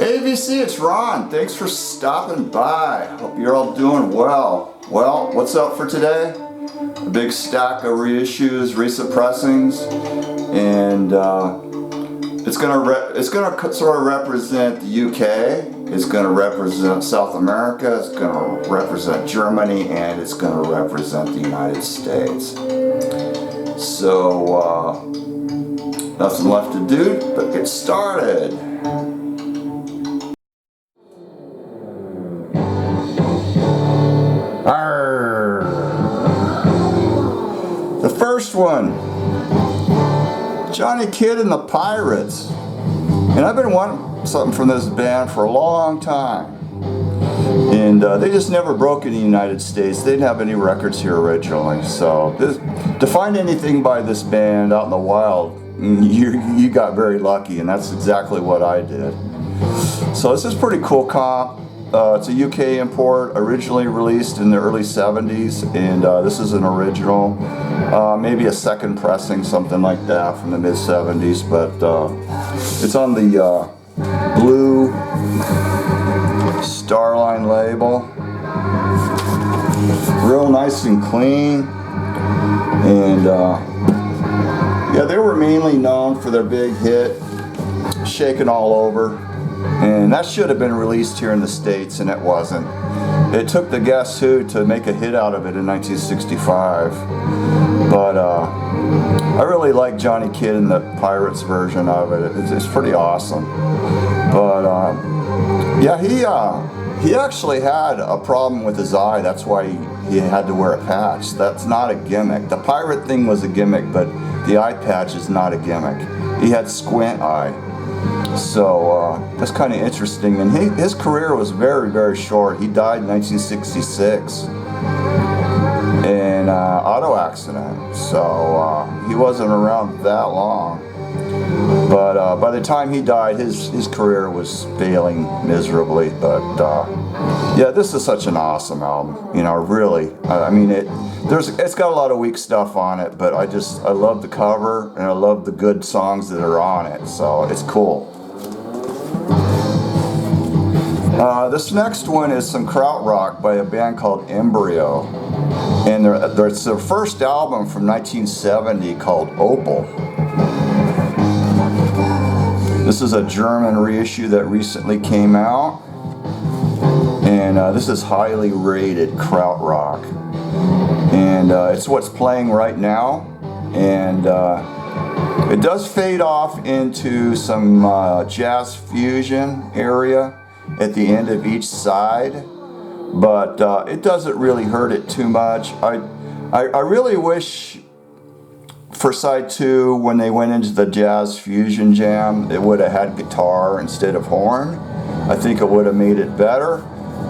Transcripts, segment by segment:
Hey VC, it's Ron. Thanks for stopping by. Hope you're all doing well. Well, what's up for today? A big stack of reissues, recent pressings, and it's gonna sort of represent the UK. It's gonna represent South America. It's gonna represent Germany, and it's gonna represent the United States. So nothing left to do but get started. The first one, Johnny Kidd and the Pirates. And I've been wanting something from this band for a long time. And they just never broke in the United States. They didn't have any records here originally. So to find anything by this band out in the wild, you got very lucky, and that's exactly what I did. So this is pretty cool comp. It's a UK import, originally released in the early 70s, and this is an original, maybe a second pressing, something like that from the mid 70s, but it's on the blue Starline label. Real nice and clean, and yeah, they were mainly known for their big hit, Shakin' All Over. And that should have been released here in the States, and it wasn't. It took the Guess Who to make a hit out of it in 1965. But I really like Johnny Kidd and the Pirates version of it. It's pretty awesome. But yeah, he actually had a problem with his eye. That's why he had to wear a patch. That's not a gimmick. The pirate thing was a gimmick, but the eye patch is not a gimmick. He had squint eye. So that's kind of interesting, and his career was very, very short. He died in 1966 in an auto accident, so he wasn't around that long. But by the time he died, his career was failing miserably. But yeah, this is such an awesome album. You know, really. I mean, it's got a lot of weak stuff on it, but I love the cover, and I love the good songs that are on it. So it's cool. This next one is some krautrock by a band called Embryo, and it's their first album from 1970 called Opal. This is a German reissue that recently came out, and this is highly rated krautrock, and it's what's playing right now, and it does fade off into some jazz fusion area at the end of each side, but it doesn't really hurt it too much. I really wish for side 2, when they went into the jazz fusion jam, it would have had guitar instead of horn. I think it would have made it better,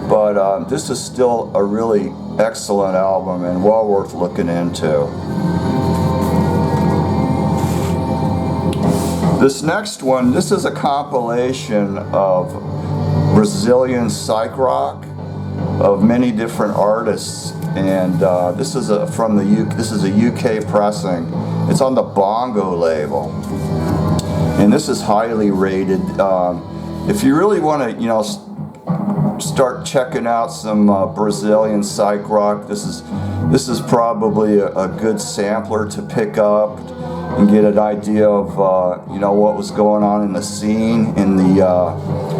but this is still a really excellent album and well worth looking into. This next one, this is a compilation of Brazilian psych rock of many different artists, and this is a UK pressing. It's on the Bongo label, and this is highly rated. If you really want to, you know, start checking out some Brazilian psych rock, this is probably a good sampler to pick up and get an idea of you know, what was going on in the scene in the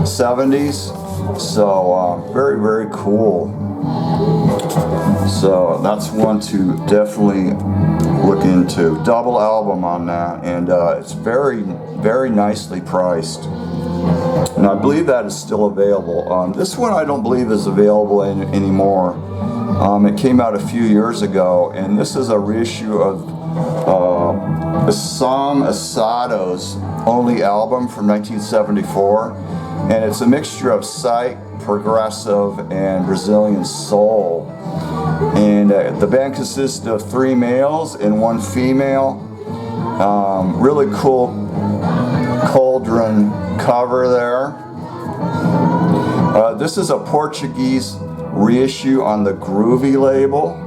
70s. So very, very cool. So that's one to definitely look into. Double album on that, and it's very, very nicely priced. And I believe that is still available. This one I don't believe is available anymore. It came out a few years ago, and this is a reissue of Sam Assado's only album from 1974, and it's a mixture of Psych, progressive, and Brazilian soul. And the band consists of 3 males and 1 female. Really cool cauldron cover there. This is a Portuguese reissue on the Groovy label.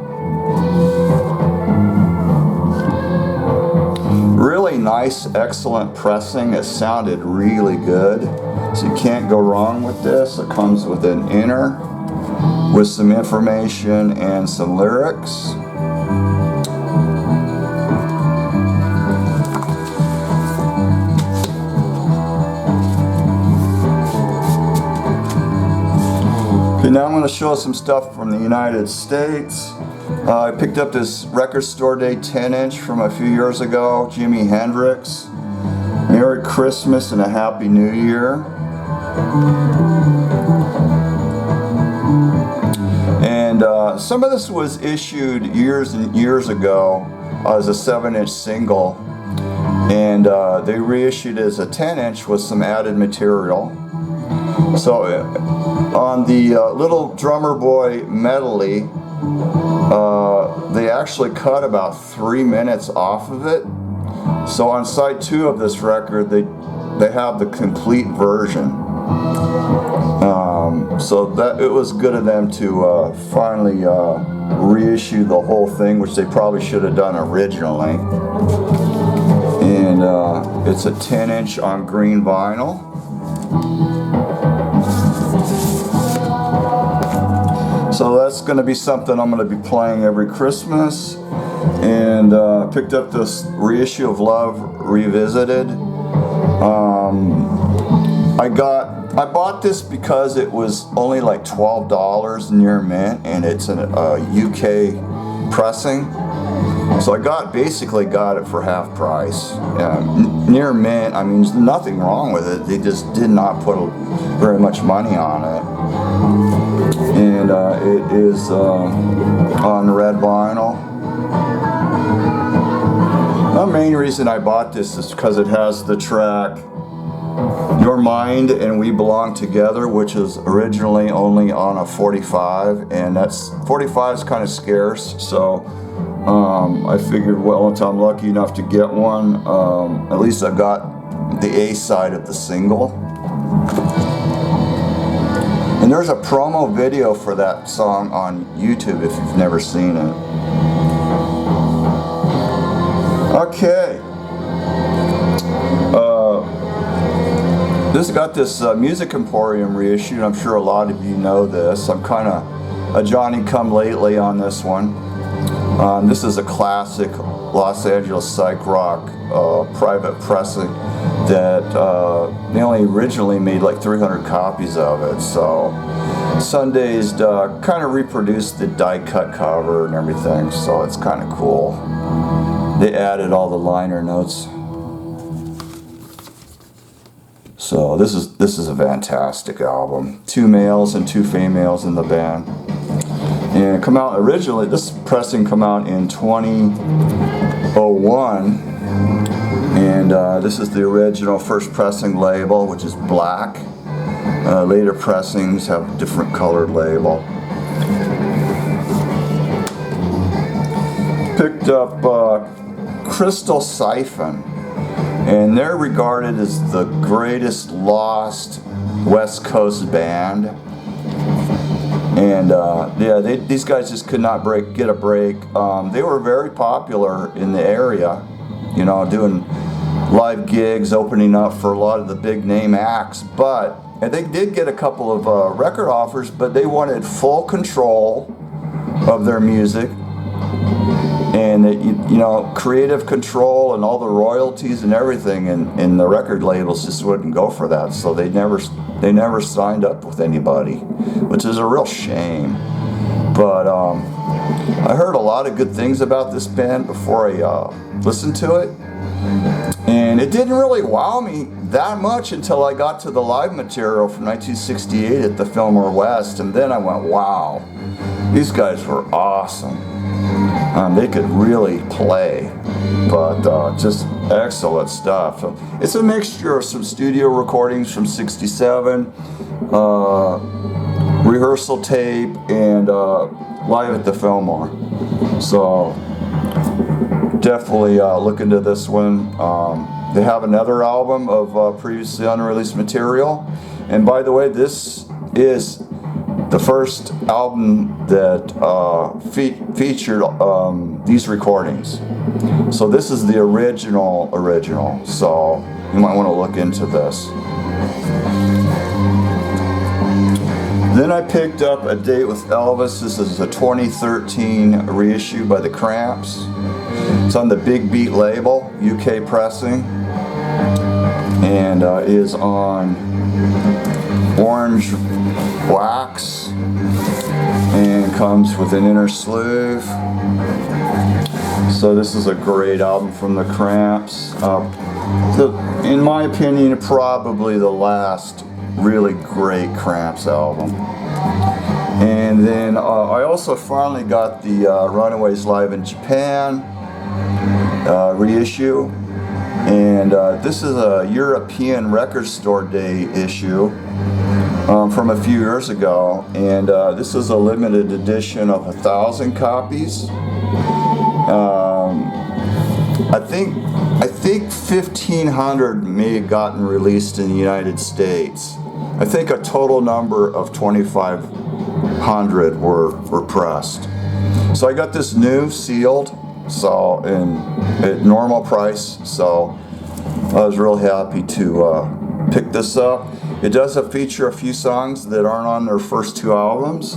Really nice, excellent pressing. It sounded really good. So you can't go wrong with this. It comes with an inner with some information and some lyrics. Okay, now I'm going to show some stuff from the United States. I picked up this Record Store Day 10-inch from a few years ago, Jimi Hendrix. Merry Christmas and a Happy New Year. And some of this was issued years and years ago as a 7-inch single. And they reissued it as a 10-inch with some added material. So on the Little Drummer Boy medley, they actually cut about 3 minutes off of it. So on side 2 of this record, they have the complete version. So that it was good of them to finally reissue the whole thing, which they probably should have done originally. And it's a 10-inch on green vinyl. So that's going to be something I'm going to be playing every Christmas. And picked up this reissue of Love Revisited. I bought this because it was only like $12 near mint, and it's a UK pressing. So I basically got it for half price. Near mint, I mean, there's nothing wrong with it. They just did not put very much money on it. And it is on red vinyl. The main reason I bought this is because it has the track Your Mind and We Belong Together, which is originally only on a 45, and 45 is kind of scarce, so I figured, well, if I'm lucky enough to get one, at least I've got the A side of the single. And there's a promo video for that song on YouTube if you've never seen it. Okay. This got this Music Emporium reissue. I'm sure a lot of you know this. I'm kind of a Johnny-come-lately on this one. This is a classic Los Angeles Psych Rock private pressing that they only originally made like 300 copies of it. So Sundays kind of reproduced the die-cut cover and everything, so it's kind of cool. They added all the liner notes. So this is a fantastic album. 2 males and 2 females in the band. And come out originally, this pressing come out in 2001. And this is the original first pressing label, which is black. Later pressings have a different colored label. Picked up Crystal Siphon, and they're regarded as the greatest lost West Coast band. And yeah, these guys just could not get a break. They were very popular in the area, you know, doing live gigs, opening up for a lot of the big name acts. And they did get a couple of record offers, but they wanted full control of their music. And you know, creative control and all the royalties and everything, and the record labels just wouldn't go for that. So they never signed up with anybody, which is a real shame. But I heard a lot of good things about this band before I listened to it, and it didn't really wow me that much until I got to the live material from 1968 at the Fillmore West, and then I went, wow, these guys were awesome. They could really play, but just excellent stuff. So it's a mixture of some studio recordings from '67, rehearsal tape, and live at the Fillmore. So definitely look into this one. They have another album of previously unreleased material, and by the way, this is the first album that featured these recordings. So this is the original, so you might want to look into this. I picked up A Date with Elvis. This is a 2013 reissue by the Cramps. It's on the Big Beat label, UK pressing, and is on orange wax and comes with an inner sleeve. So this is a great album from the Cramps. In my opinion, probably the last really great Cramps album. And then I also finally got the Runaways Live in Japan reissue, and this is a European Record Store Day issue from a few years ago, and this is a limited edition of 1,000 copies. I think 1,500 may have gotten released in the United States. I think a total number of 2,500 were pressed. So I got this new sealed, so at normal price. So I was real happy to pick this up. It does feature a few songs that aren't on their first two albums.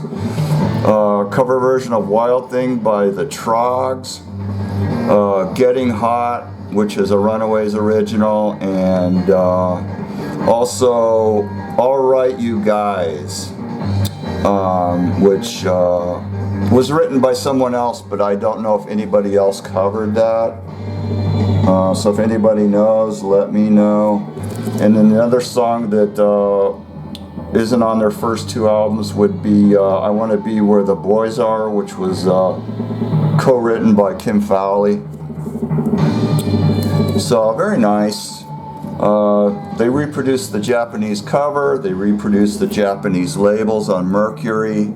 Cover version of Wild Thing by the Trogs. Getting Hot, which is a Runaways original, and also Alright You Guys, which was written by someone else, but I don't know if anybody else covered that. So if anybody knows, let me know. And then the other song that isn't on their first two albums would be I Want to Be Where the Boys Are, which was co-written by Kim Fowley. So very nice. They reproduced the Japanese cover, they reproduced the Japanese labels on Mercury,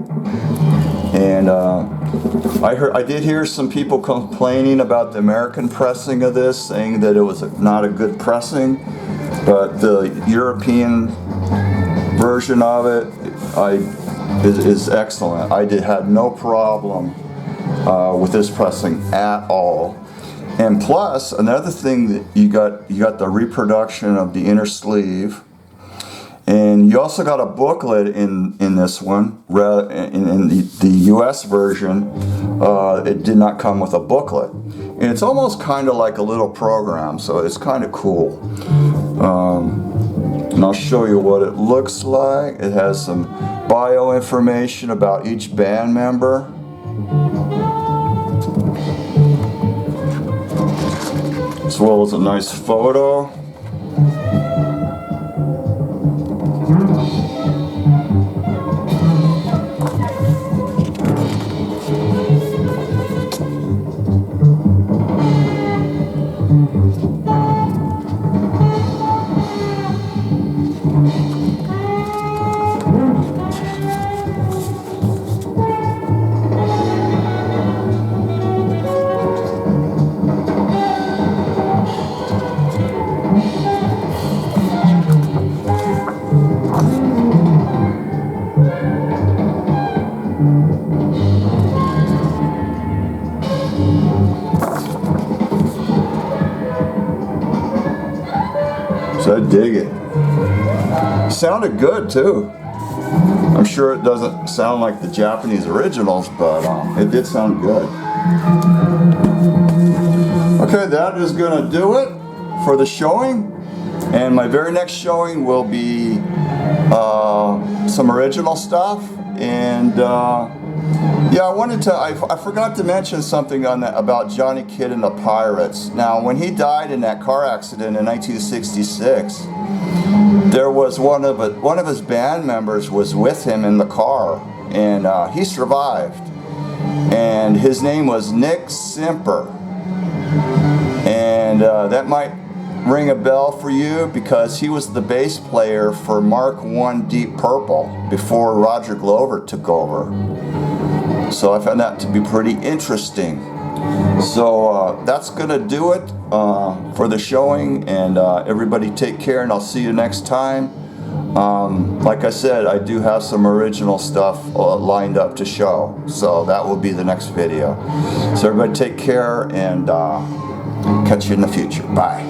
and I did hear some people complaining about the American pressing of this, saying that it was not a good pressing, but the European version of it is excellent. I had no problem with this pressing at all. And plus, another thing that you got the reproduction of the inner sleeve, and you also got a booklet in this one. In the US version, it did not come with a booklet, and it's almost kind of like a little program, so it's kind of cool. And I'll show you what it looks like. It has some bio information about each band member. As well as a nice photo. So I dig it. Sounded good too. I'm sure it doesn't sound like the Japanese originals, but it did sound good. Okay, that is gonna do it for the showing. And my very next showing will be some original stuff. And yeah, I forgot to mention something on that about Johnny Kidd and the Pirates. Now, when he died in that car accident in 1966, there was one of his band members was with him in the car, and he survived. And his name was Nick Simper. And that might ring a bell for you because he was the bass player for Mark I Deep Purple before Roger Glover took over. So I found that to be pretty interesting. So that's gonna do it for the showing, and everybody take care, and I'll see you next time. Like I said, I do have some original stuff lined up to show, so that will be the next video. So everybody take care, and catch you in the future. Bye.